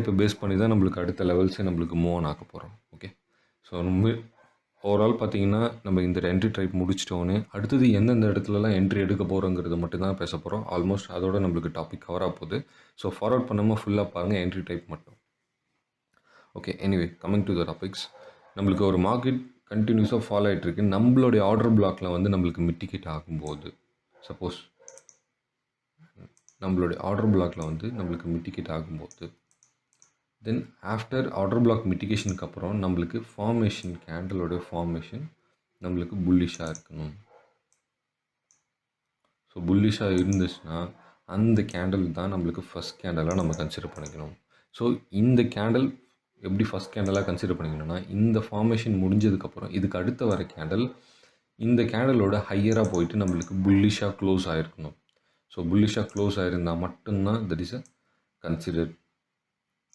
டைப்பை base பண்ணி தான் நம்மளுக்கு அடுத்த லெவல்ஸே நம்மளுக்கு மூவ் ஆன் ஆக போகிறோம். ஓகே, ஸோ நம்ம ஓவரால் பார்த்தீங்கன்னா நம்ம இந்த என்ட்ரி டைப் முடிச்சிட்டோன்னே அடுத்தது எந்தெந்த இடத்துலலாம் என்ட்ரி எடுக்க போகிறோங்கிறது மட்டும் தான் பேச போகிறோம். ஆல்மோஸ்ட் அதோட நம்மளுக்கு டாபிக் கவர் ஆக போகுது. ஸோ ஃபார்வர்ட் பண்ணாமல் ஃபுல்லாக பாருங்கள் என்ட்ரி டைப் மட்டும். Okay, anyway coming to the topics. நம்மளுக்கு ஒரு மார்க்கெட் கண்டினியூஸாக ஃபாலோ ஆகிட்டுருக்கு. நம்மளுடைய ஆர்டர் பிளாக்ல வந்து நம்மளுக்கு மிட்டிகேட் ஆகும்போது, சப்போஸ் நம்மளுடைய ஆர்டர் பிளாக்ல வந்து நம்மளுக்கு மிட்டிகேட் ஆகும்போது, தென் ஆஃப்டர் ஆர்டர் பிளாக் மிட்டிகேஷனுக்கு அப்புறம் நம்மளுக்கு ஃபார்மேஷன், கேண்டலோடைய ஃபார்மேஷன் நம்மளுக்கு புல்லிஷாக இருக்கணும். ஸோ புல்லிஷாக இருந்துச்சுன்னா அந்த கேண்டில் தான் நம்மளுக்கு ஃபஸ்ட் கேண்டலாக நம்ம கன்சிடர் பண்ணிக்கணும். ஸோ இந்த கேண்டில் எப்படி ஃபஸ்ட் கேண்டலாக கன்சிடர் பண்ணிக்கணும்னா, இந்த ஃபார்மேஷன் முடிஞ்சதுக்கப்புறம் இதுக்கு அடுத்த வர கேண்டில் இந்த கேண்டலோட ஹையராக போயிட்டு நம்மளுக்கு புல்லிஷாக க்ளோஸ் ஆகிருக்கணும். ஸோ புல்லிஷாக க்ளோஸ் ஆகிருந்தால் மட்டும்தான் தட் இஸ் அ கன்சிடர்